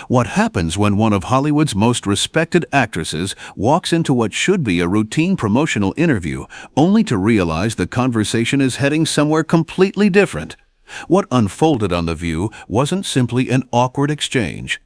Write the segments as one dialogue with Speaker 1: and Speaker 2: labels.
Speaker 1: What happens when one of Hollywood's most respected actresses walks into what should be a routine promotional interview, only to realize the conversation is heading somewhere completely different? What unfolded on The View wasn't simply an awkward exchange.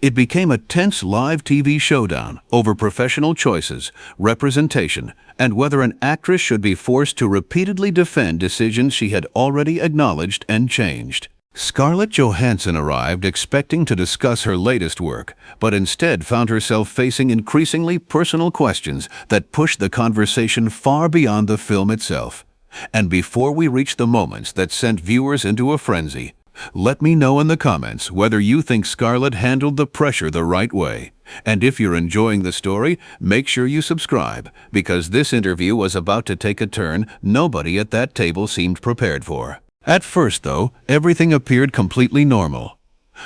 Speaker 1: It became a tense live TV showdown over professional choices, representation, and whether an actress should be forced to repeatedly defend decisions she had already acknowledged and changed. Scarlett Johansson arrived expecting to discuss her latest work, but instead found herself facing increasingly personal questions that pushed the conversation far beyond the film itself. And before we reach the moments that sent viewers into a frenzy, let me know in the comments whether you think Scarlett handled the pressure the right way. And if you're enjoying the story, make sure you subscribe, because this interview was about to take a turn nobody at that table seemed prepared for. At first, though, everything appeared completely normal.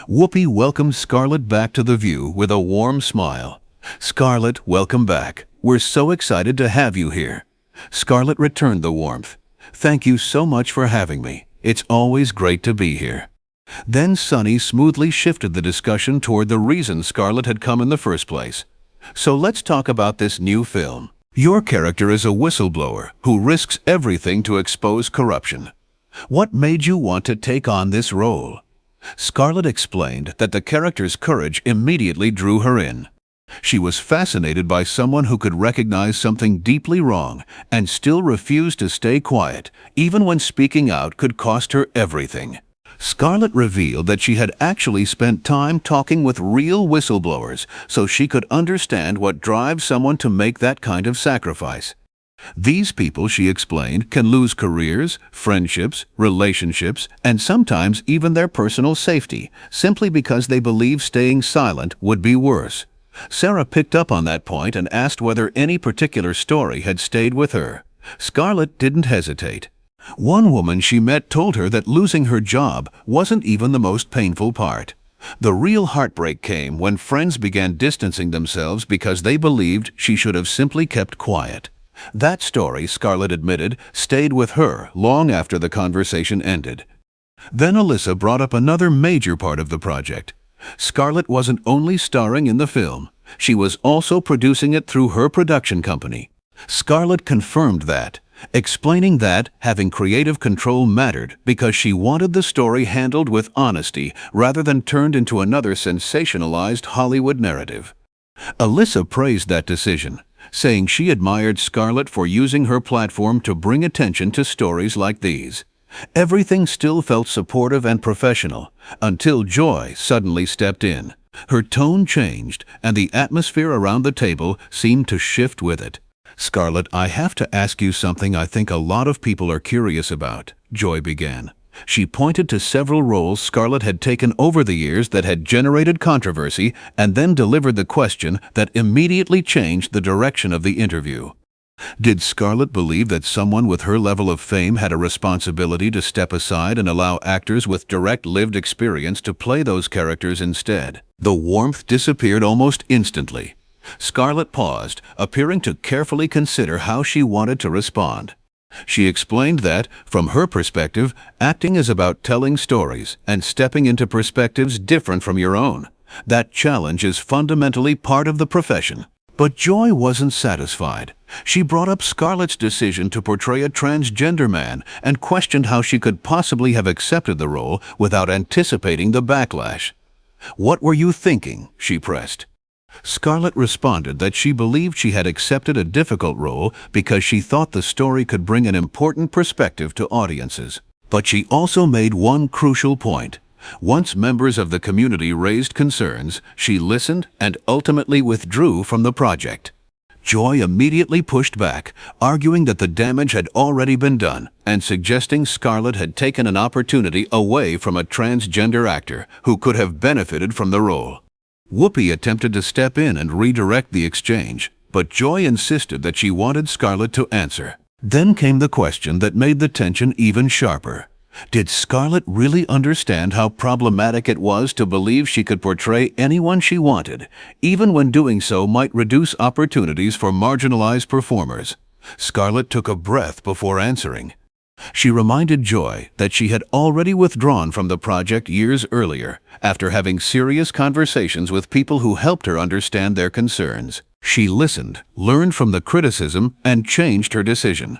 Speaker 1: Whoopi welcomed Scarlett back to The View with a warm smile. "Scarlett, welcome back. We're so excited to have you here." Scarlett returned the warmth. "Thank you so much for having me. It's always great to be here." Then Sunny smoothly shifted the discussion toward the reason Scarlett had come in the first place. "So let's talk about this new film. Your character is a whistleblower who risks everything to expose corruption. What made you want to take on this role?" Scarlett explained that the character's courage immediately drew her in. She was fascinated by someone who could recognize something deeply wrong and still refuse to stay quiet, even when speaking out could cost her everything. Scarlett revealed that she had actually spent time talking with real whistleblowers so she could understand what drives someone to make that kind of sacrifice. These people, she explained, can lose careers, friendships, relationships, and sometimes even their personal safety, simply because they believe staying silent would be worse. Sarah picked up on that point and asked whether any particular story had stayed with her. Scarlett didn't hesitate. One woman she met told her that losing her job wasn't even the most painful part. The real heartbreak came when friends began distancing themselves because they believed she should have simply kept quiet. That story, Scarlett admitted, stayed with her long after the conversation ended. Then Alyssa brought up another major part of the project. Scarlett wasn't only starring in the film, she was also producing it through her production company. Scarlett confirmed that, explaining that having creative control mattered because she wanted the story handled with honesty rather than turned into another sensationalized Hollywood narrative. Alyssa praised that decision, saying she admired Scarlett for using her platform to bring attention to stories like these. Everything still felt supportive and professional, until Joy suddenly stepped in. Her tone changed, and the atmosphere around the table seemed to shift with it. "Scarlett, I have to ask you something I think a lot of people are curious about," Joy began. She pointed to several roles Scarlett had taken over the years that had generated controversy, and then delivered the question that immediately changed the direction of the interview. Did Scarlett believe that someone with her level of fame had a responsibility to step aside and allow actors with direct lived experience to play those characters instead? The warmth disappeared almost instantly. Scarlett paused, appearing to carefully consider how she wanted to respond. She explained that, from her perspective, acting is about telling stories and stepping into perspectives different from your own. That challenge is fundamentally part of the profession. But Joy wasn't satisfied. She brought up Scarlett's decision to portray a transgender man and questioned how she could possibly have accepted the role without anticipating the backlash. "What were you thinking?" she pressed. Scarlett responded that she believed she had accepted a difficult role because she thought the story could bring an important perspective to audiences. But she also made one crucial point. Once members of the community raised concerns, she listened and ultimately withdrew from the project. Joy immediately pushed back, arguing that the damage had already been done and suggesting Scarlett had taken an opportunity away from a transgender actor who could have benefited from the role. Whoopi attempted to step in and redirect the exchange, but Joy insisted that she wanted Scarlett to answer. Then came the question that made the tension even sharper. Did Scarlett really understand how problematic it was to believe she could portray anyone she wanted, even when doing so might reduce opportunities for marginalized performers? Scarlett took a breath before answering. She reminded Joy that she had already withdrawn from the project years earlier, after having serious conversations with people who helped her understand their concerns. She listened, learned from the criticism, and changed her decision.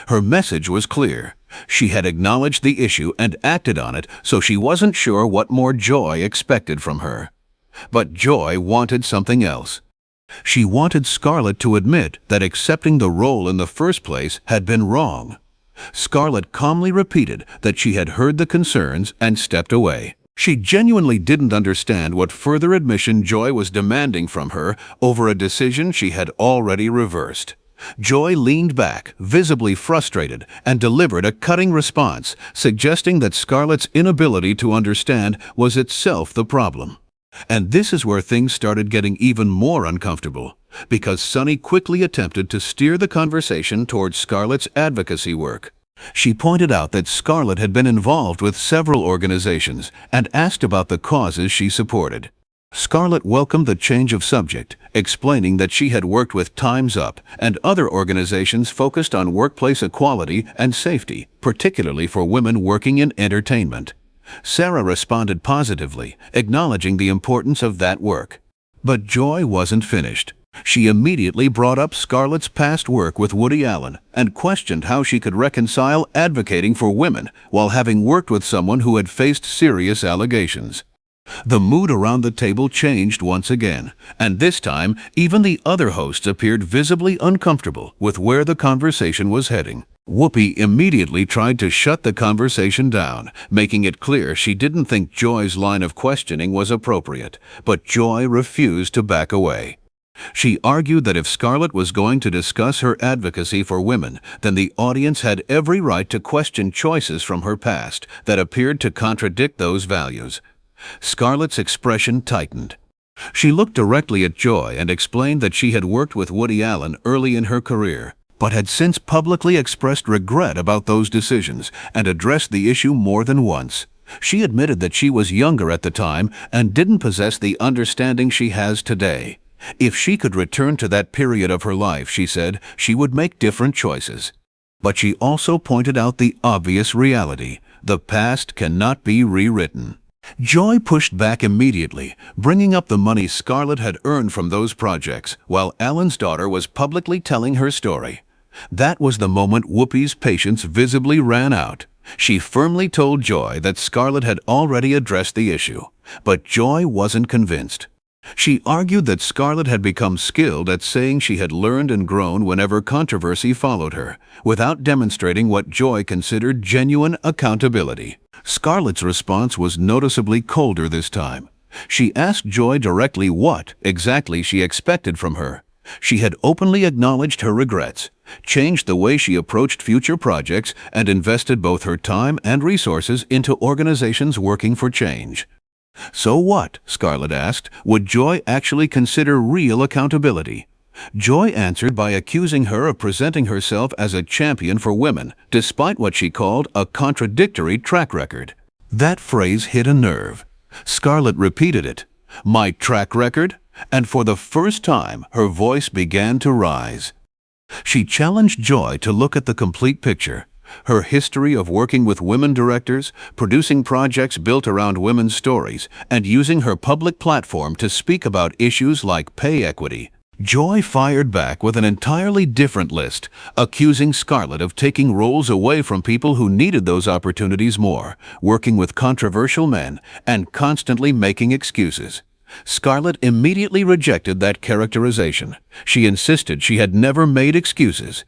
Speaker 1: Her message was clear. She had acknowledged the issue and acted on it, so she wasn't sure what more Joy expected from her. But Joy wanted something else. She wanted Scarlett to admit that accepting the role in the first place had been wrong. Scarlett calmly repeated that she had heard the concerns and stepped away. She genuinely didn't understand what further admission Joy was demanding from her over a decision she had already reversed. Joy leaned back, visibly frustrated, and delivered a cutting response, suggesting that Scarlett's inability to understand was itself the problem. And this is where things started getting even more uncomfortable, because Sunny quickly attempted to steer the conversation towards Scarlett's advocacy work. She pointed out that Scarlett had been involved with several organizations and asked about the causes she supported. Scarlett welcomed the change of subject, explaining that she had worked with Time's Up and other organizations focused on workplace equality and safety, particularly for women working in entertainment. Sarah responded positively, acknowledging the importance of that work. But Joy wasn't finished. She immediately brought up Scarlett's past work with Woody Allen and questioned how she could reconcile advocating for women while having worked with someone who had faced serious allegations. The mood around the table changed once again, and this time even the other hosts appeared visibly uncomfortable with where the conversation was heading. Whoopi immediately tried to shut the conversation down, making it clear she didn't think Joy's line of questioning was appropriate, but Joy refused to back away. She argued that if Scarlett was going to discuss her advocacy for women, then the audience had every right to question choices from her past that appeared to contradict those values. Scarlett's expression tightened. She looked directly at Joy and explained that she had worked with Woody Allen early in her career, but had since publicly expressed regret about those decisions and addressed the issue more than once. She admitted that she was younger at the time and didn't possess the understanding she has today. If she could return to that period of her life, she said, she would make different choices. But she also pointed out the obvious reality: the past cannot be rewritten. Joy pushed back immediately, bringing up the money Scarlett had earned from those projects, while Alan's daughter was publicly telling her story. That was the moment Whoopi's patience visibly ran out. She firmly told Joy that Scarlett had already addressed the issue, but Joy wasn't convinced. She argued that Scarlett had become skilled at saying she had learned and grown whenever controversy followed her, without demonstrating what Joy considered genuine accountability. Scarlett's response was noticeably colder this time. She asked Joy directly what exactly she expected from her. She had openly acknowledged her regrets, changed the way she approached future projects, and invested both her time and resources into organizations working for change. So what, Scarlett asked, would Joy actually consider real accountability? Joy answered by accusing her of presenting herself as a champion for women, despite what she called a contradictory track record. That phrase hit a nerve. Scarlett repeated it. "My track record?" And for the first time, her voice began to rise. She challenged Joy to look at the complete picture: her history of working with women directors, producing projects built around women's stories, and using her public platform to speak about issues like pay equity. Joy fired back with an entirely different list, accusing Scarlett of taking roles away from people who needed those opportunities more, working with controversial men, and constantly making excuses. Scarlett immediately rejected that characterization. She insisted she had never made excuses.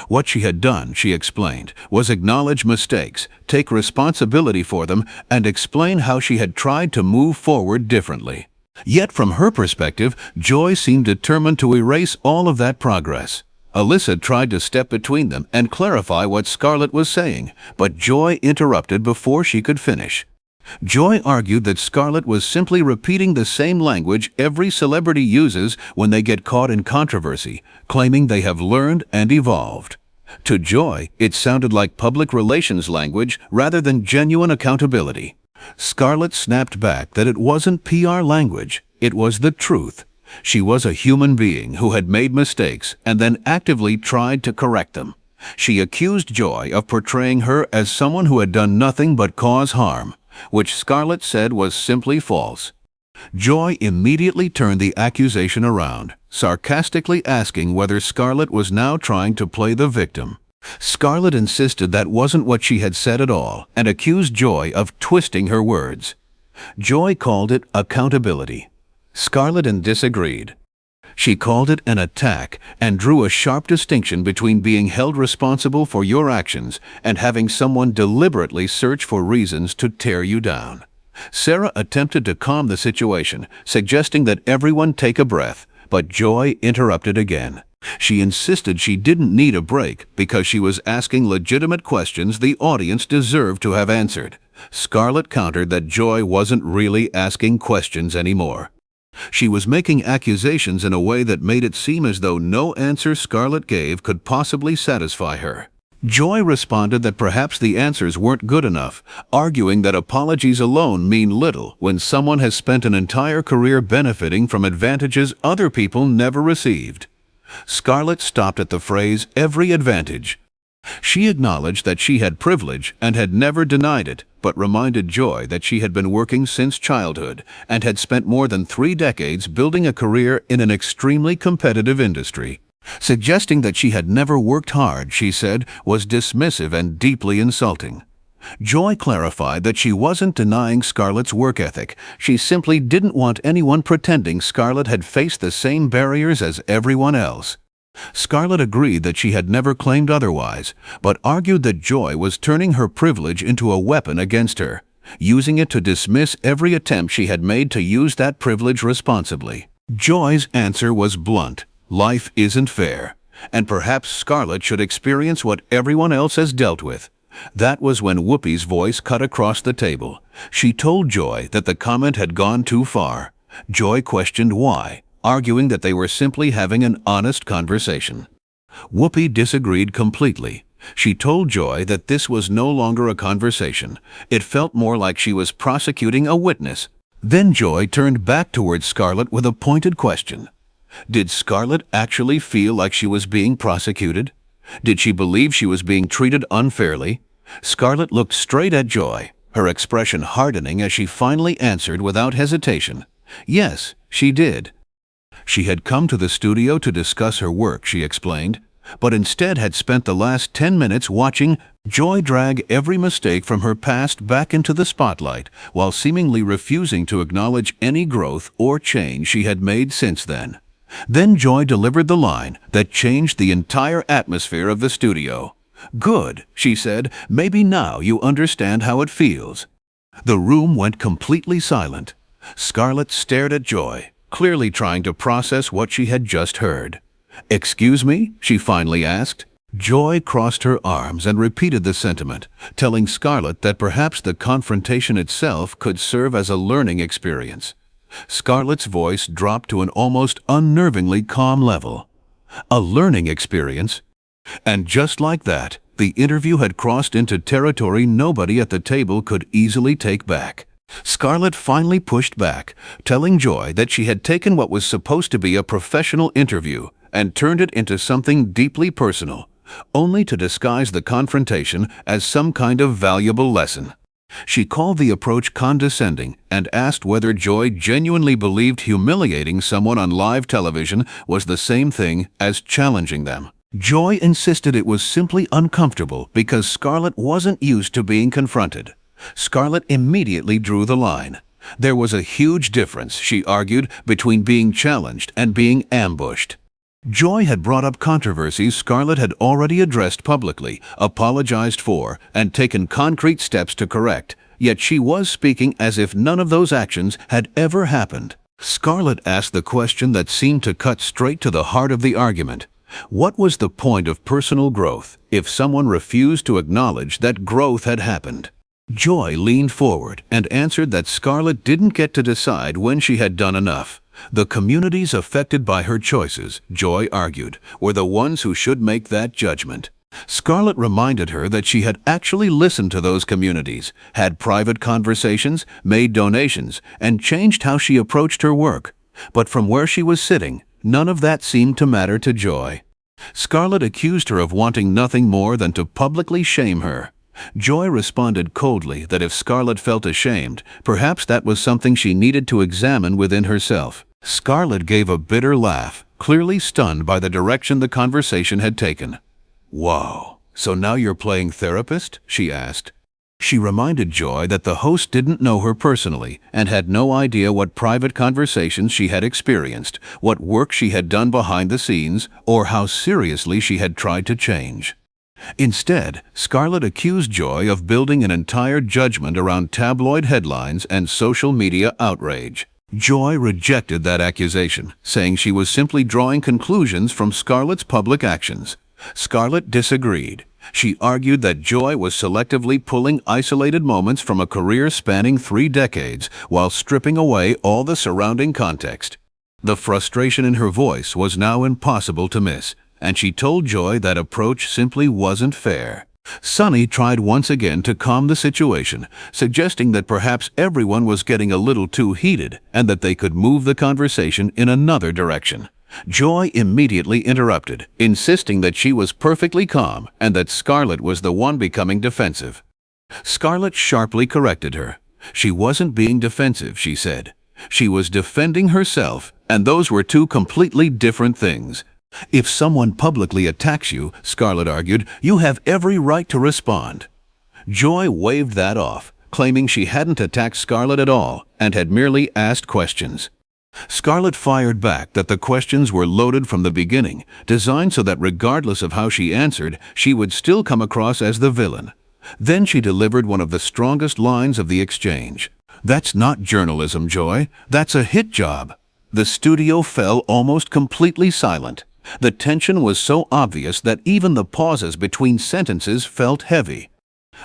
Speaker 1: What she had done, she explained, was acknowledge mistakes, take responsibility for them, and explain how she had tried to move forward differently. Yet from her perspective, Joy seemed determined to erase all of that progress. Alyssa tried to step between them and clarify what Scarlett was saying, but Joy interrupted before she could finish. Joy argued that Scarlett was simply repeating the same language every celebrity uses when they get caught in controversy, claiming they have learned and evolved. To Joy, it sounded like public relations language rather than genuine accountability. Scarlett snapped back that it wasn't PR language, it was the truth. She was a human being who had made mistakes and then actively tried to correct them. She accused Joy of portraying her as someone who had done nothing but cause harm, which Scarlett said was simply false. Joy immediately turned the accusation around, sarcastically asking whether Scarlett was now trying to play the victim. Scarlett insisted that wasn't what she had said at all and accused Joy of twisting her words. Joy called it accountability. Scarlett disagreed. She called it an attack and drew a sharp distinction between being held responsible for your actions and having someone deliberately search for reasons to tear you down. Sarah attempted to calm the situation, suggesting that everyone take a breath, but Joy interrupted again. She insisted she didn't need a break because she was asking legitimate questions the audience deserved to have answered. Scarlett countered that Joy wasn't really asking questions anymore. She was making accusations in a way that made it seem as though no answer Scarlett gave could possibly satisfy her. Joy responded that perhaps the answers weren't good enough, arguing that apologies alone mean little when someone has spent an entire career benefiting from advantages other people never received. Scarlett stopped at the phrase, "every advantage." She acknowledged that she had privilege and had never denied it, but reminded Joy that she had been working since childhood and had spent more than 3 decades building a career in an extremely competitive industry. Suggesting that she had never worked hard, she said, was dismissive and deeply insulting. Joy clarified that she wasn't denying Scarlett's work ethic. She simply didn't want anyone pretending Scarlett had faced the same barriers as everyone else. Scarlett agreed that she had never claimed otherwise, but argued that Joy was turning her privilege into a weapon against her, using it to dismiss every attempt she had made to use that privilege responsibly. Joy's answer was blunt. Life isn't fair, and perhaps Scarlett should experience what everyone else has dealt with. That was when Whoopi's voice cut across the table. She told Joy that the comment had gone too far. Joy questioned why, arguing that they were simply having an honest conversation. Whoopi disagreed completely. She told Joy that this was no longer a conversation. It felt more like she was prosecuting a witness. Then Joy turned back towards Scarlett with a pointed question. Did Scarlett actually feel like she was being prosecuted? Did she believe she was being treated unfairly? Scarlett looked straight at Joy, her expression hardening as she finally answered without hesitation. Yes, she did. She had come to the studio to discuss her work, she explained, but instead had spent the last 10 minutes watching Joy drag every mistake from her past back into the spotlight, while seemingly refusing to acknowledge any growth or change she had made since then. Then Joy delivered the line that changed the entire atmosphere of the studio. "Good," she said, "maybe now you understand how it feels." The room went completely silent. Scarlett stared at Joy, clearly trying to process what she had just heard. "Excuse me?" she finally asked. Joy crossed her arms and repeated the sentiment, telling Scarlett that perhaps the confrontation itself could serve as a learning experience. Scarlett's voice dropped to an almost unnervingly calm level. A learning experience? And just like that, the interview had crossed into territory nobody at the table could easily take back. Scarlett finally pushed back, telling Joy that she had taken what was supposed to be a professional interview and turned it into something deeply personal, only to disguise the confrontation as some kind of valuable lesson. She called the approach condescending and asked whether Joy genuinely believed humiliating someone on live television was the same thing as challenging them. Joy insisted it was simply uncomfortable because Scarlett wasn't used to being confronted. Scarlett immediately drew the line. There was a huge difference, she argued, between being challenged and being ambushed. Joy had brought up controversies Scarlett had already addressed publicly, apologized for, and taken concrete steps to correct, yet she was speaking as if none of those actions had ever happened. Scarlett asked the question that seemed to cut straight to the heart of the argument. What was the point of personal growth if someone refused to acknowledge that growth had happened? Joy leaned forward and answered that Scarlett didn't get to decide when she had done enough. The communities affected by her choices, Joy argued, were the ones who should make that judgment. Scarlett reminded her that she had actually listened to those communities, had private conversations, made donations, and changed how she approached her work. But from where she was sitting, none of that seemed to matter to Joy. Scarlett accused her of wanting nothing more than to publicly shame her. Joy responded coldly that if Scarlett felt ashamed, perhaps that was something she needed to examine within herself. Scarlett gave a bitter laugh, clearly stunned by the direction the conversation had taken. "Whoa, so now you're playing therapist?" she asked. She reminded Joy that the host didn't know her personally and had no idea what private conversations she had experienced, what work she had done behind the scenes, or how seriously she had tried to change. Instead, Scarlett accused Joy of building an entire judgment around tabloid headlines and social media outrage. Joy rejected that accusation, saying she was simply drawing conclusions from Scarlett's public actions. Scarlett disagreed. She argued that Joy was selectively pulling isolated moments from a career spanning 3 decades while stripping away all the surrounding context. The frustration in her voice was now impossible to miss, and she told Joy that approach simply wasn't fair. Sonny tried once again to calm the situation, suggesting that perhaps everyone was getting a little too heated and that they could move the conversation in another direction. Joy immediately interrupted, insisting that she was perfectly calm and that Scarlett was the one becoming defensive. Scarlett sharply corrected her. She wasn't being defensive, she said. She was defending herself, and those were 2 completely different things. If someone publicly attacks you, Scarlett argued, you have every right to respond. Joy waved that off, claiming she hadn't attacked Scarlett at all and had merely asked questions. Scarlett fired back that the questions were loaded from the beginning, designed so that regardless of how she answered, she would still come across as the villain. Then she delivered one of the strongest lines of the exchange. "That's not journalism, Joy. That's a hit job." The studio fell almost completely silent. The tension was so obvious that even the pauses between sentences felt heavy.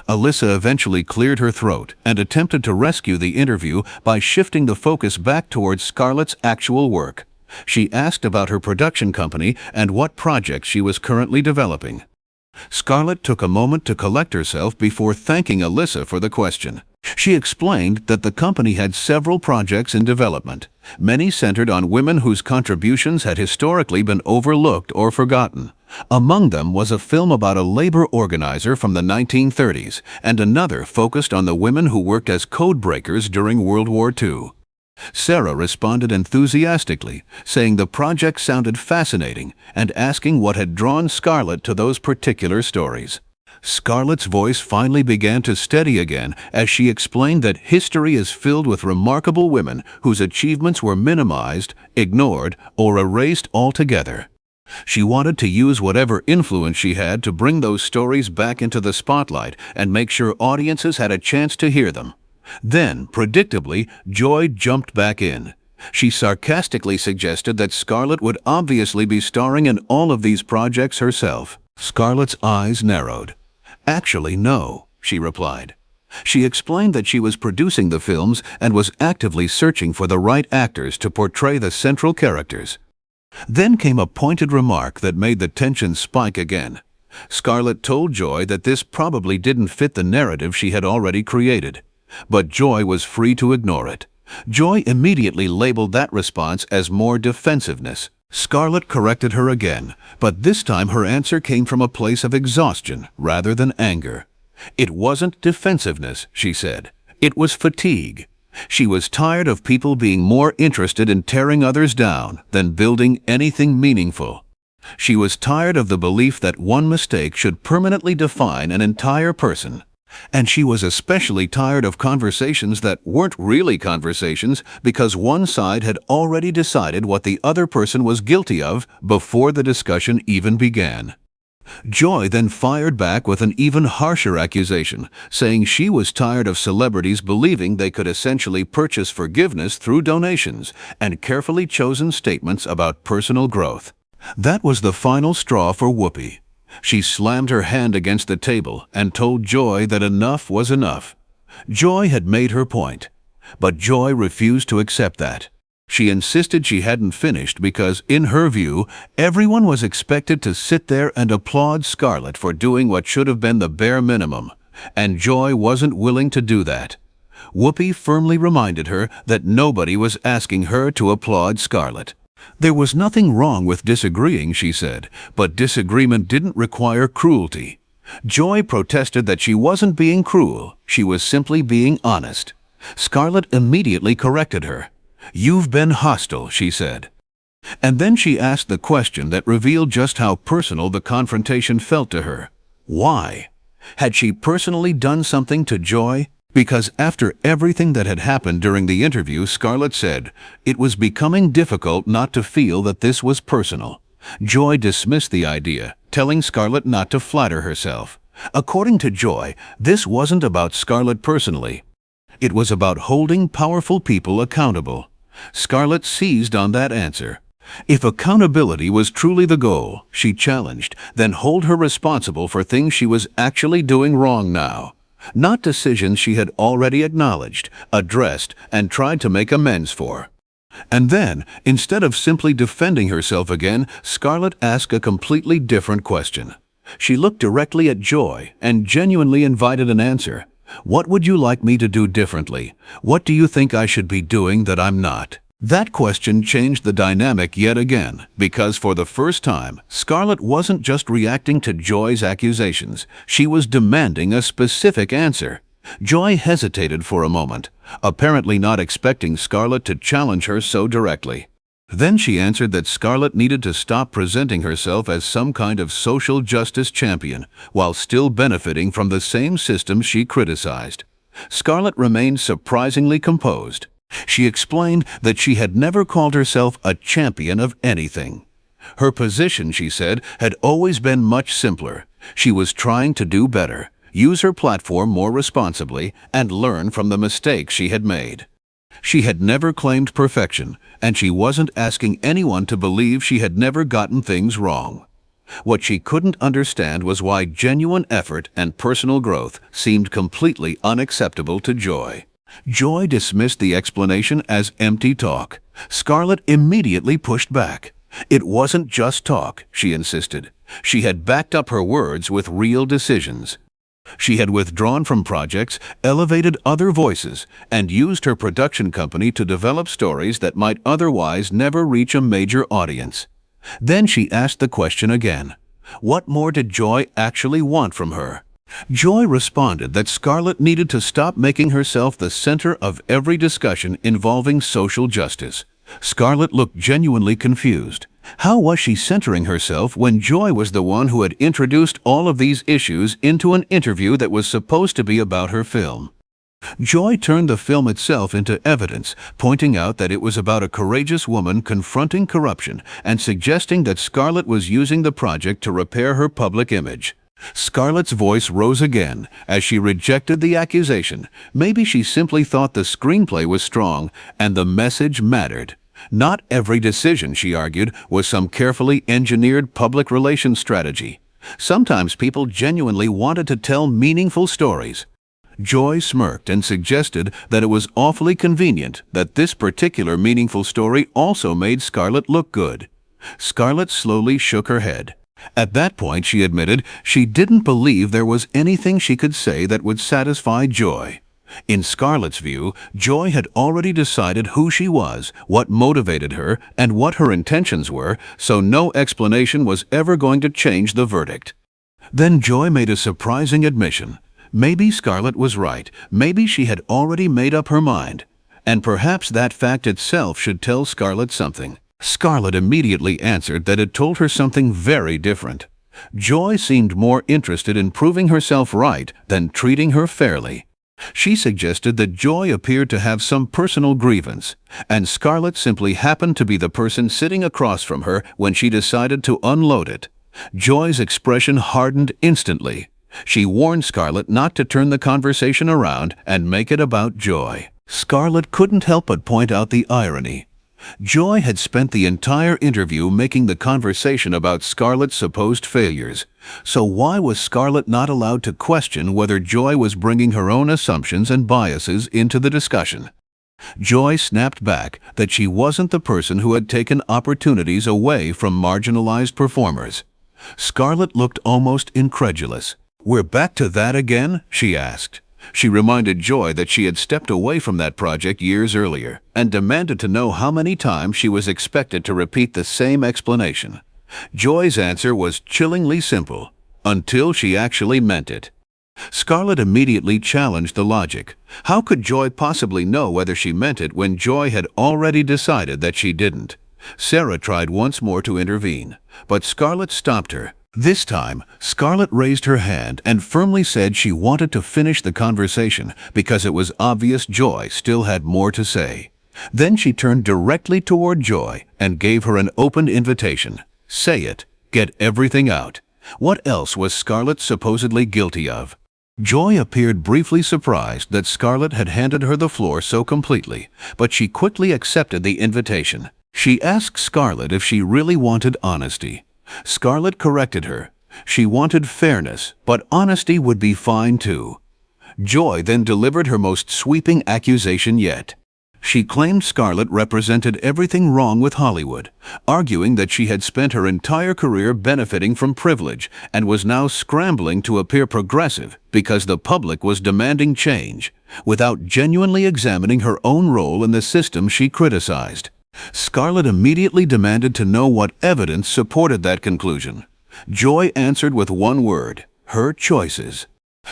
Speaker 1: Alyssa eventually cleared her throat and attempted to rescue the interview by shifting the focus back towards Scarlett's actual work. She asked about her production company and what projects she was currently developing. Scarlett took a moment to collect herself before thanking Alyssa for the question. She explained that the company had several projects in development, many centered on women whose contributions had historically been overlooked or forgotten. Among them was a film about a labor organizer from the 1930s and another focused on the women who worked as code breakers during World War II. Sarah responded enthusiastically, saying the project sounded fascinating and asking what had drawn Scarlett to those particular stories. Scarlett's voice finally began to steady again as she explained that history is filled with remarkable women whose achievements were minimized, ignored, or erased altogether. She wanted to use whatever influence she had to bring those stories back into the spotlight and make sure audiences had a chance to hear them. Then, predictably, Joy jumped back in. She sarcastically suggested that Scarlett would obviously be starring in all of these projects herself. Scarlett's eyes narrowed. "Actually, no," she replied. She explained that she was producing the films and was actively searching for the right actors to portray the central characters. Then came a pointed remark that made the tension spike again. Scarlett told Joy that this probably didn't fit the narrative she had already created. But Joy was free to ignore it. Joy immediately labeled that response as more defensiveness. Scarlett corrected her again, but this time her answer came from a place of exhaustion rather than anger. It wasn't defensiveness, she said. It was fatigue. She was tired of people being more interested in tearing others down than building anything meaningful. She was tired of the belief that one mistake should permanently define an entire person. And she was especially tired of conversations that weren't really conversations because one side had already decided what the other person was guilty of before the discussion even began. Joy then fired back with an even harsher accusation, saying she was tired of celebrities believing they could essentially purchase forgiveness through donations and carefully chosen statements about personal growth. That was the final straw for Whoopi. She slammed her hand against the table and told Joy that enough was enough. Joy had made her point, but Joy refused to accept that. She insisted she hadn't finished because, in her view, everyone was expected to sit there and applaud Scarlett for doing what should have been the bare minimum, and Joy wasn't willing to do that. Whoopi firmly reminded her that nobody was asking her to applaud Scarlett. There was nothing wrong with disagreeing, she said, but disagreement didn't require cruelty. Joy protested that she wasn't being cruel, she was simply being honest. Scarlett immediately corrected her. "You've been hostile," she said. And then she asked the question that revealed just how personal the confrontation felt to her. Why? Had she personally done something to Joy? Because after everything that had happened during the interview, Scarlett said, it was becoming difficult not to feel that this was personal. Joy dismissed the idea, telling Scarlett not to flatter herself. According to Joy, this wasn't about Scarlett personally. It was about holding powerful people accountable. Scarlett seized on that answer. If accountability was truly the goal, she challenged, then hold her responsible for things she was actually doing wrong now. Not decisions she had already acknowledged, addressed, and tried to make amends for. And then, instead of simply defending herself again, Scarlett asked a completely different question. She looked directly at Joy and genuinely invited an answer. What would you like me to do differently? What do you think I should be doing that I'm not? That question changed the dynamic yet again, because for the first time, Scarlett wasn't just reacting to Joy's accusations. She was demanding a specific answer. Joy hesitated for a moment, apparently not expecting Scarlett to challenge her so directly. Then she answered that Scarlett needed to stop presenting herself as some kind of social justice champion, while still benefiting from the same systems she criticized. Scarlett remained surprisingly composed. She explained that she had never called herself a champion of anything. Her position, she said, had always been much simpler. She was trying to do better, use her platform more responsibly, and learn from the mistakes she had made. She had never claimed perfection, and she wasn't asking anyone to believe she had never gotten things wrong. What she couldn't understand was why genuine effort and personal growth seemed completely unacceptable to Joy. Joy dismissed the explanation as empty talk. Scarlett immediately pushed back. It wasn't just talk, she insisted. She had backed up her words with real decisions. She had withdrawn from projects, elevated other voices, and used her production company to develop stories that might otherwise never reach a major audience. Then she asked the question again. What more did Joy actually want from her? Joy responded that Scarlett needed to stop making herself the center of every discussion involving social justice. Scarlett looked genuinely confused. How was she centering herself when Joy was the one who had introduced all of these issues into an interview that was supposed to be about her film? Joy turned the film itself into evidence, pointing out that it was about a courageous woman confronting corruption and suggesting that Scarlett was using the project to repair her public image. Scarlett's voice rose again as she rejected the accusation. Maybe she simply thought the screenplay was strong and the message mattered. Not every decision, she argued, was some carefully engineered public relations strategy. Sometimes people genuinely wanted to tell meaningful stories. Joy smirked and suggested that it was awfully convenient that this particular meaningful story also made Scarlett look good. Scarlett slowly shook her head. At that point, she admitted, she didn't believe there was anything she could say that would satisfy Joy. In Scarlett's view, Joy had already decided who she was, what motivated her, and what her intentions were, so no explanation was ever going to change the verdict. Then Joy made a surprising admission. Maybe Scarlett was right. Maybe she had already made up her mind. And perhaps that fact itself should tell Scarlett something. Scarlett immediately answered that it told her something very different. Joy seemed more interested in proving herself right than treating her fairly. She suggested that Joy appeared to have some personal grievance, and Scarlett simply happened to be the person sitting across from her when she decided to unload it. Joy's expression hardened instantly. She warned Scarlett not to turn the conversation around and make it about Joy. Scarlett couldn't help but point out the irony. Joy had spent the entire interview making the conversation about Scarlett's supposed failures. So why was Scarlett not allowed to question whether Joy was bringing her own assumptions and biases into the discussion? Joy snapped back that she wasn't the person who had taken opportunities away from marginalized performers. Scarlett looked almost incredulous. "We're back to that again?" she asked. She reminded Joy that she had stepped away from that project years earlier and demanded to know how many times she was expected to repeat the same explanation. Joy's answer was chillingly simple, until she actually meant it. Scarlett immediately challenged the logic. How could Joy possibly know whether she meant it when Joy had already decided that she didn't? Sarah tried once more to intervene, but Scarlett stopped her. This time, Scarlett raised her hand and firmly said she wanted to finish the conversation because it was obvious Joy still had more to say. Then she turned directly toward Joy and gave her an open invitation. Say it. Get everything out. What else was Scarlett supposedly guilty of? Joy appeared briefly surprised that Scarlett had handed her the floor so completely, but she quickly accepted the invitation. She asked Scarlett if she really wanted honesty. Scarlett corrected her. She wanted fairness, but honesty would be fine too. Joy then delivered her most sweeping accusation yet. She claimed Scarlett represented everything wrong with Hollywood, arguing that she had spent her entire career benefiting from privilege and was now scrambling to appear progressive because the public was demanding change, without genuinely examining her own role in the system she criticized. Scarlett immediately demanded to know what evidence supported that conclusion. Joy answered with one word: her choices.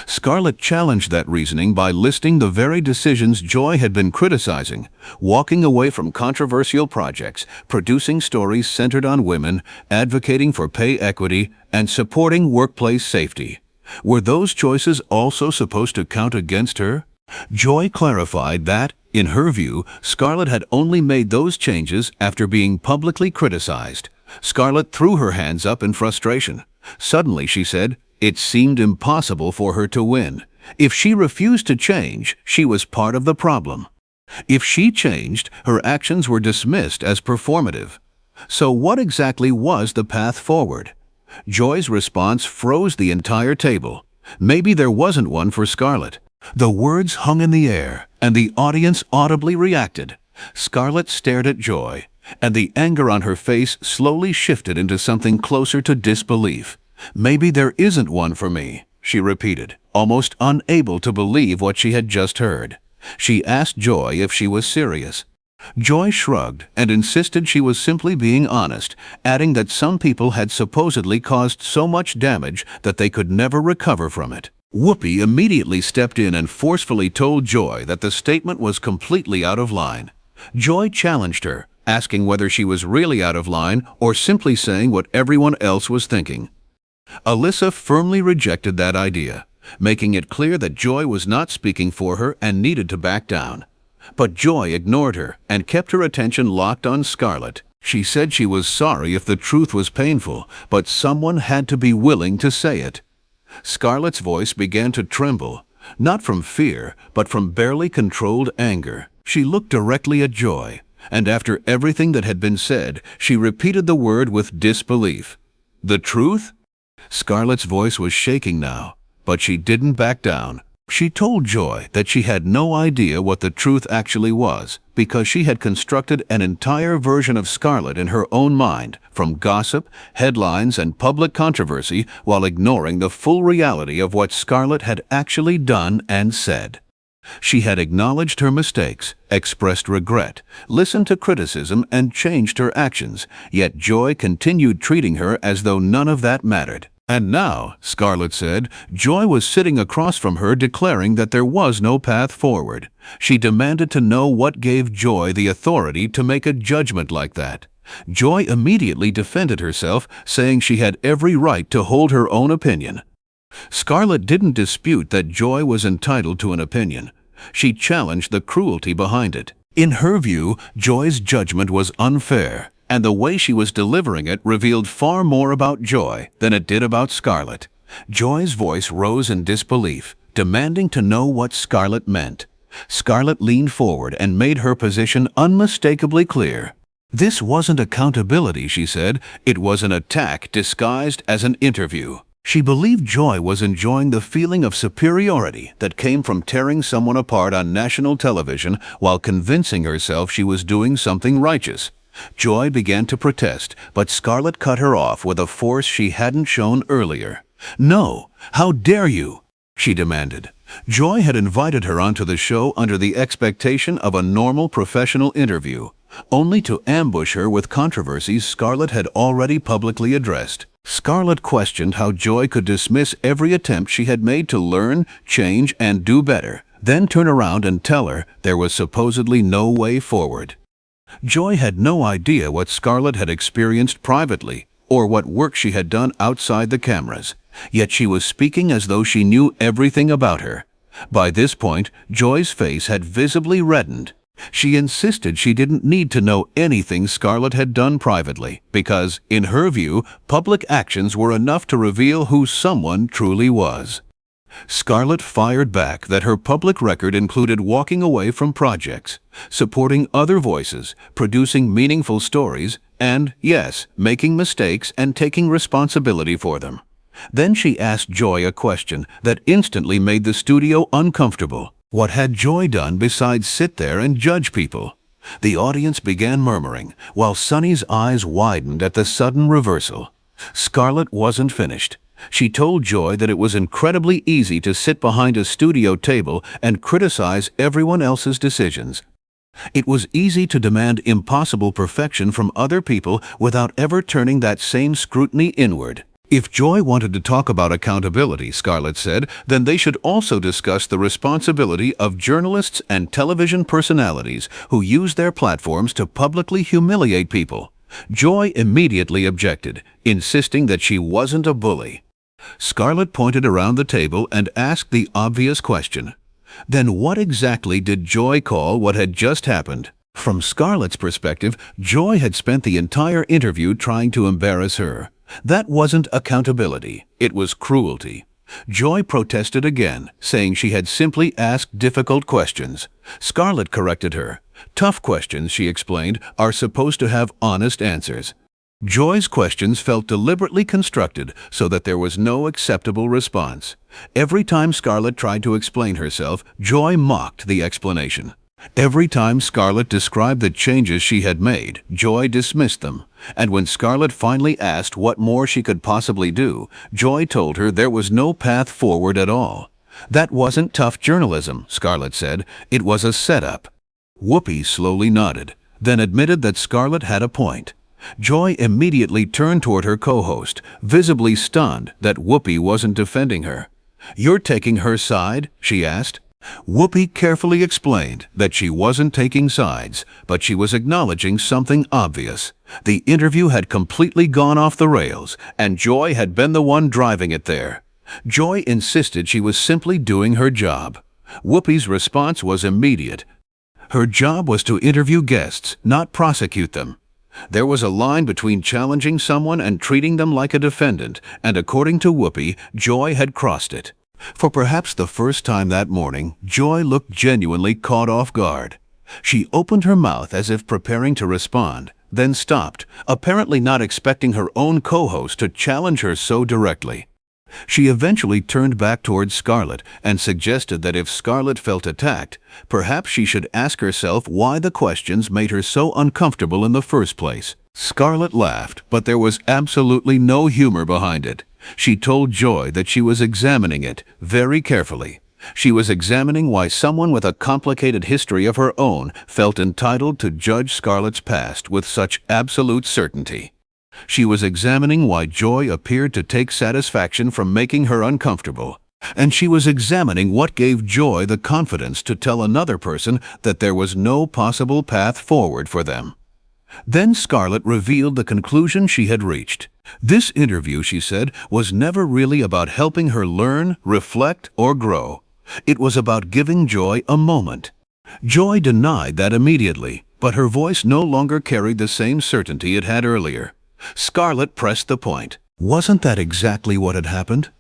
Speaker 1: Scarlett challenged that reasoning by listing the very decisions Joy had been criticizing: walking away from controversial projects, producing stories centered on women, advocating for pay equity, and supporting workplace safety. Were those choices also supposed to count against her? Joy clarified that, in her view, Scarlett had only made those changes after being publicly criticized. Scarlett threw her hands up in frustration. Suddenly, she said, it seemed impossible for her to win. If she refused to change, she was part of the problem. If she changed, her actions were dismissed as performative. So what exactly was the path forward? Joy's response froze the entire table. Maybe there wasn't one for Scarlett. The words hung in the air, and the audience audibly reacted. Scarlett stared at Joy, and the anger on her face slowly shifted into something closer to disbelief. Maybe there isn't one for me, she repeated, almost unable to believe what she had just heard. She asked Joy if she was serious. Joy shrugged and insisted she was simply being honest, adding that some people had supposedly caused so much damage that they could never recover from it. Whoopi immediately stepped in and forcefully told Joy that the statement was completely out of line. Joy challenged her, asking whether she was really out of line or simply saying what everyone else was thinking. Alyssa firmly rejected that idea, making it clear that Joy was not speaking for her and needed to back down. But Joy ignored her and kept her attention locked on Scarlett. She said she was sorry if the truth was painful, but someone had to be willing to say it. Scarlett's voice began to tremble, not from fear, but from barely controlled anger. She looked directly at Joy, and after everything that had been said, she repeated the word with disbelief. The truth? Scarlett's voice was shaking now, but she didn't back down. She told Joy that she had no idea what the truth actually was because she had constructed an entire version of Scarlett in her own mind, from gossip, headlines, and public controversy, while ignoring the full reality of what Scarlett had actually done and said. She had acknowledged her mistakes, expressed regret, listened to criticism, and changed her actions, yet Joy continued treating her as though none of that mattered. And now, Scarlett said, Joy was sitting across from her declaring that there was no path forward. She demanded to know what gave Joy the authority to make a judgment like that. Joy immediately defended herself, saying she had every right to hold her own opinion. Scarlett didn't dispute that Joy was entitled to an opinion. She challenged the cruelty behind it. In her view, Joy's judgment was unfair, and the way she was delivering it revealed far more about Joy than it did about Scarlett. Joy's voice rose in disbelief, demanding to know what Scarlett meant. Scarlett leaned forward and made her position unmistakably clear. This wasn't accountability, she said. It was an attack disguised as an interview. She believed Joy was enjoying the feeling of superiority that came from tearing someone apart on national television while convincing herself she was doing something righteous. Joy began to protest, but Scarlett cut her off with a force she hadn't shown earlier. "No! How dare you?" she demanded. Joy had invited her onto the show under the expectation of a normal professional interview, only to ambush her with controversies Scarlett had already publicly addressed. Scarlett questioned how Joy could dismiss every attempt she had made to learn, change, and do better, then turn around and tell her there was supposedly no way forward. Joy had no idea what Scarlett had experienced privately or what work she had done outside the cameras, yet she was speaking as though she knew everything about her. By this point, Joy's face had visibly reddened. She insisted she didn't need to know anything Scarlett had done privately because, in her view, public actions were enough to reveal who someone truly was. Scarlett fired back that her public record included walking away from projects, supporting other voices, producing meaningful stories, and, yes, making mistakes and taking responsibility for them. Then she asked Joy a question that instantly made the studio uncomfortable. What had Joy done besides sit there and judge people? The audience began murmuring, while Sunny's eyes widened at the sudden reversal. Scarlett wasn't finished. She told Joy that it was incredibly easy to sit behind a studio table and criticize everyone else's decisions. It was easy to demand impossible perfection from other people without ever turning that same scrutiny inward. If Joy wanted to talk about accountability, Scarlett said, then they should also discuss the responsibility of journalists and television personalities who use their platforms to publicly humiliate people. Joy immediately objected, insisting that she wasn't a bully. Scarlett pointed around the table and asked the obvious question. Then what exactly did Joy call what had just happened? From Scarlett's perspective, Joy had spent the entire interview trying to embarrass her. That wasn't accountability, it was cruelty. Joy protested again, saying she had simply asked difficult questions. Scarlett corrected her. Tough questions, she explained, are supposed to have honest answers. Joy's questions felt deliberately constructed so that there was no acceptable response. Every time Scarlett tried to explain herself, Joy mocked the explanation. Every time Scarlett described the changes she had made, Joy dismissed them. And when Scarlett finally asked what more she could possibly do, Joy told her there was no path forward at all. That wasn't tough journalism, Scarlett said. It was a setup. Whoopi slowly nodded, then admitted that Scarlett had a point. Joy immediately turned toward her co-host, visibly stunned that Whoopi wasn't defending her. "You're taking her side?" she asked. Whoopi carefully explained that she wasn't taking sides, but she was acknowledging something obvious. The interview had completely gone off the rails, and Joy had been the one driving it there. Joy insisted she was simply doing her job. Whoopi's response was immediate. Her job was to interview guests, not prosecute them. There was a line between challenging someone and treating them like a defendant, and according to Whoopi, Joy had crossed it. For perhaps the first time that morning, Joy looked genuinely caught off guard. She opened her mouth as if preparing to respond, then stopped, apparently not expecting her own co-host to challenge her so directly. She eventually turned back towards Scarlett and suggested that if Scarlett felt attacked, perhaps she should ask herself why the questions made her so uncomfortable in the first place. Scarlett laughed, but there was absolutely no humor behind it. She told Joy that she was examining it very carefully. She was examining why someone with a complicated history of her own felt entitled to judge Scarlett's past with such absolute certainty. She was examining why Joy appeared to take satisfaction from making her uncomfortable. And she was examining what gave Joy the confidence to tell another person that there was no possible path forward for them. Then Scarlett revealed the conclusion she had reached. This interview, she said, was never really about helping her learn, reflect, or grow. It was about giving Joy a moment. Joy denied that immediately, but her voice no longer carried the same certainty it had earlier. Scarlett pressed the point. Wasn't that exactly what had happened?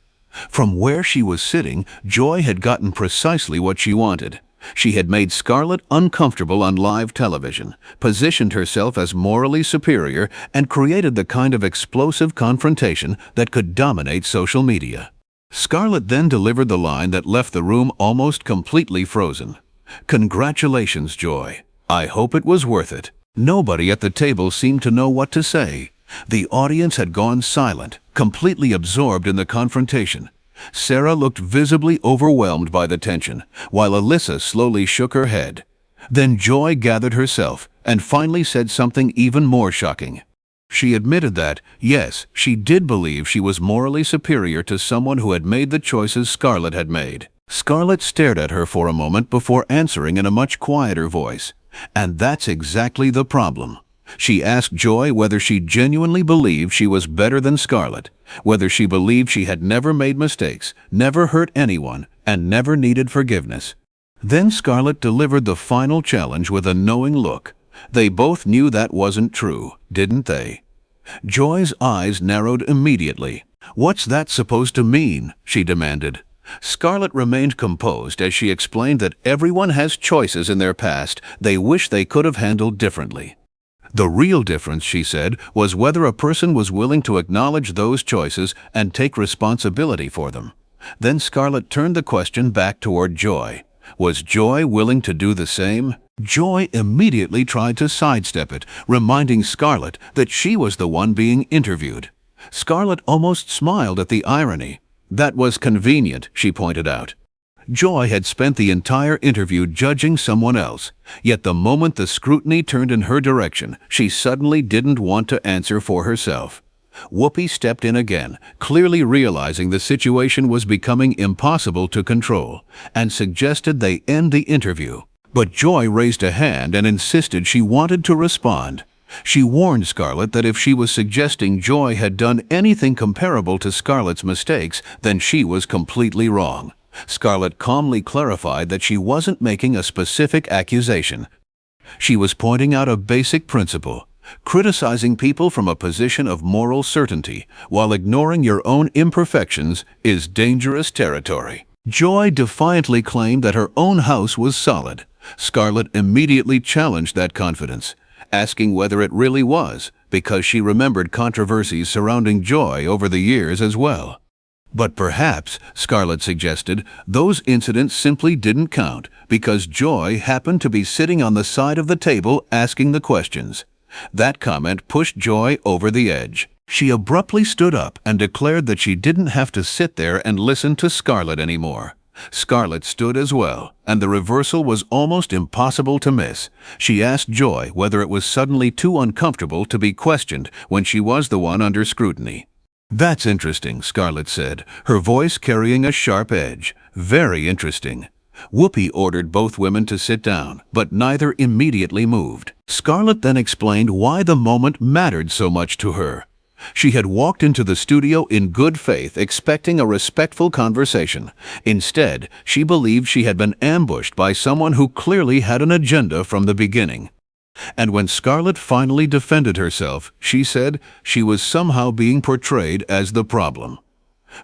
Speaker 1: From where she was sitting, Joy had gotten precisely what she wanted. She had made Scarlett uncomfortable on live television, positioned herself as morally superior, and created the kind of explosive confrontation that could dominate social media. Scarlett then delivered the line that left the room almost completely frozen. "Congratulations, Joy. I hope it was worth it." Nobody at the table seemed to know what to say. The audience had gone silent, completely absorbed in the confrontation. Sarah looked visibly overwhelmed by the tension, while Alyssa slowly shook her head. Then Joy gathered herself and finally said something even more shocking. She admitted that, yes, she did believe she was morally superior to someone who had made the choices Scarlett had made. Scarlett stared at her for a moment before answering in a much quieter voice. And that's exactly the problem. She asked Joy whether she genuinely believed she was better than Scarlett, whether she believed she had never made mistakes, never hurt anyone, and never needed forgiveness. Then Scarlett delivered the final challenge with a knowing look. They both knew that wasn't true, didn't they? Joy's eyes narrowed immediately. "What's that supposed to mean?" she demanded. Scarlett remained composed as she explained that everyone has choices in their past they wish they could have handled differently. The real difference, she said, was whether a person was willing to acknowledge those choices and take responsibility for them. Then Scarlett turned the question back toward Joy. Was Joy willing to do the same? Joy immediately tried to sidestep it, reminding Scarlett that she was the one being interviewed. Scarlett almost smiled at the irony. That was convenient, she pointed out. Joy had spent the entire interview judging someone else, yet the moment the scrutiny turned in her direction, she suddenly didn't want to answer for herself. Whoopi stepped in again, clearly realizing the situation was becoming impossible to control, and suggested they end the interview. But Joy raised a hand and insisted she wanted to respond. She warned Scarlett that if she was suggesting Joy had done anything comparable to Scarlett's mistakes, then she was completely wrong. Scarlett calmly clarified that she wasn't making a specific accusation. She was pointing out a basic principle. Criticizing people from a position of moral certainty while ignoring your own imperfections is dangerous territory. Joy defiantly claimed that her own house was solid. Scarlett immediately challenged that confidence, asking whether it really was, because she remembered controversies surrounding Joy over the years as well. But perhaps, Scarlett suggested, those incidents simply didn't count because Joy happened to be sitting on the side of the table asking the questions. That comment pushed Joy over the edge. She abruptly stood up and declared that she didn't have to sit there and listen to Scarlett anymore. Scarlett stood as well, and the reversal was almost impossible to miss. She asked Joy whether it was suddenly too uncomfortable to be questioned when she was the one under scrutiny. "That's interesting," Scarlett said, her voice carrying a sharp edge. "Very interesting." Whoopi ordered both women to sit down, but neither immediately moved. Scarlett then explained why the moment mattered so much to her. She had walked into the studio in good faith, expecting a respectful conversation. Instead, she believed she had been ambushed by someone who clearly had an agenda from the beginning. And when Scarlett finally defended herself, she said she was somehow being portrayed as the problem.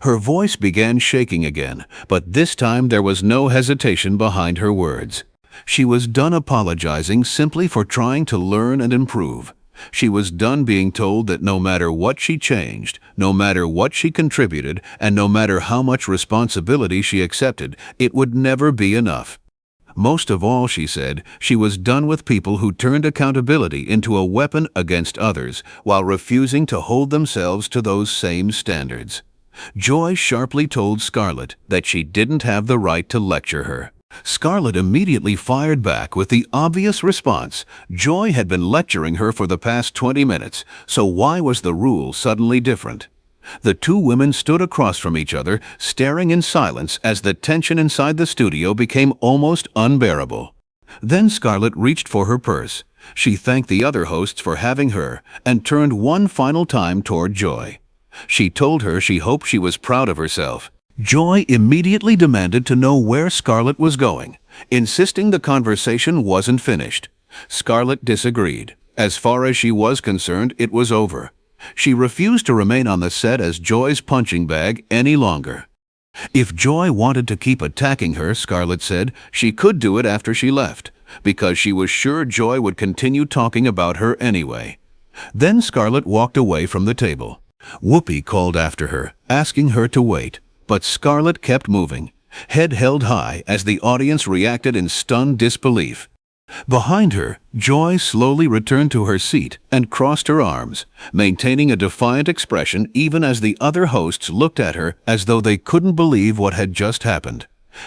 Speaker 1: Her voice began shaking again, but this time there was no hesitation behind her words. She was done apologizing simply for trying to learn and improve. She was done being told that no matter what she changed, no matter what she contributed, and no matter how much responsibility she accepted, it would never be enough. Most of all, she said, she was done with people who turned accountability into a weapon against others while refusing to hold themselves to those same standards. Joy sharply told Scarlett that she didn't have the right to lecture her. Scarlett immediately fired back with the obvious response. Joy had been lecturing her for the past 20 minutes, so why was the rule suddenly different? The two women stood across from each other, staring in silence as the tension inside the studio became almost unbearable. Then Scarlett reached for her purse. She thanked the other hosts for having her and turned one final time toward Joy. She told her she hoped she was proud of herself. Joy immediately demanded to know where Scarlett was going, insisting the conversation wasn't finished. Scarlett disagreed. As far as she was concerned, it was over. She refused to remain on the set as Joy's punching bag any longer. If Joy wanted to keep attacking her, Scarlett said, she could do it after she left, because she was sure Joy would continue talking about her anyway. Then Scarlett walked away from the table. Whoopi called after her, asking her to wait. But Scarlett kept moving, head held high as the audience reacted in stunned disbelief. Behind her, Joy slowly returned to her seat and crossed her arms, maintaining a defiant expression even as the other hosts looked at her as though they couldn't believe what had just happened.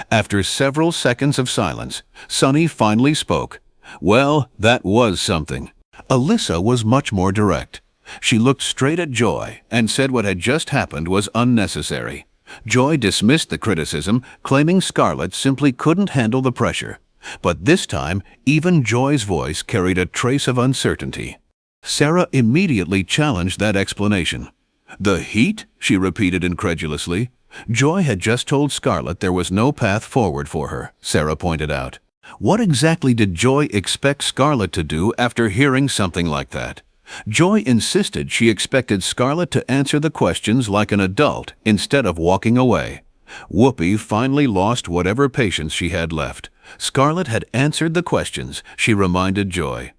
Speaker 1: After several seconds of silence, Sunny finally spoke. Well, that was something. Alyssa was much more direct. She looked straight at Joy and said what had just happened was unnecessary. Joy dismissed the criticism, claiming Scarlett simply couldn't handle the pressure. But this time, even Joy's voice carried a trace of uncertainty. Sarah immediately challenged that explanation. "The heat?" she repeated incredulously. Joy had just told Scarlett there was no path forward for her, Sarah pointed out. What exactly did Joy expect Scarlett to do after hearing something like that? Joy insisted she expected Scarlett to answer the questions like an adult instead of walking away. Whoopi finally lost whatever patience she had left. Scarlett had answered the questions, she reminded Joy.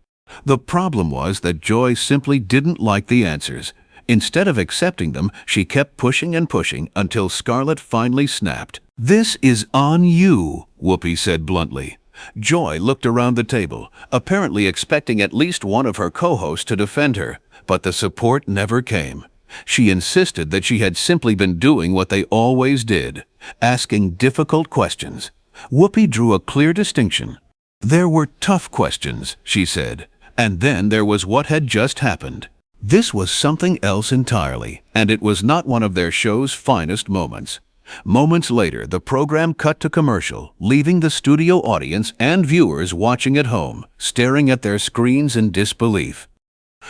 Speaker 1: The problem was that Joy simply didn't like the answers. Instead of accepting them, she kept pushing and pushing until Scarlett finally snapped. "This is on you," Whoopi said bluntly. Joy looked around the table, apparently expecting at least one of her co-hosts to defend her, but the support never came. She insisted that she had simply been doing what they always did, asking difficult questions. Whoopi drew a clear distinction. There were tough questions, she said, and then there was what had just happened. This was something else entirely, and it was not one of their show's finest moments. Moments later, the program cut to commercial, leaving the studio audience and viewers watching at home, staring at their screens in disbelief.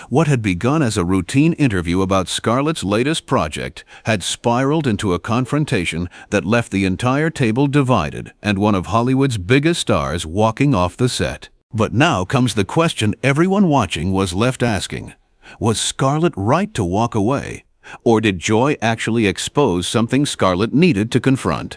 Speaker 1: What had begun as a routine interview about Scarlett's latest project had spiraled into a confrontation that left the entire table divided and one of Hollywood's biggest stars walking off the set. But now comes the question everyone watching was left asking. Was Scarlett right to walk away? Or did Joy actually expose something Scarlett needed to confront?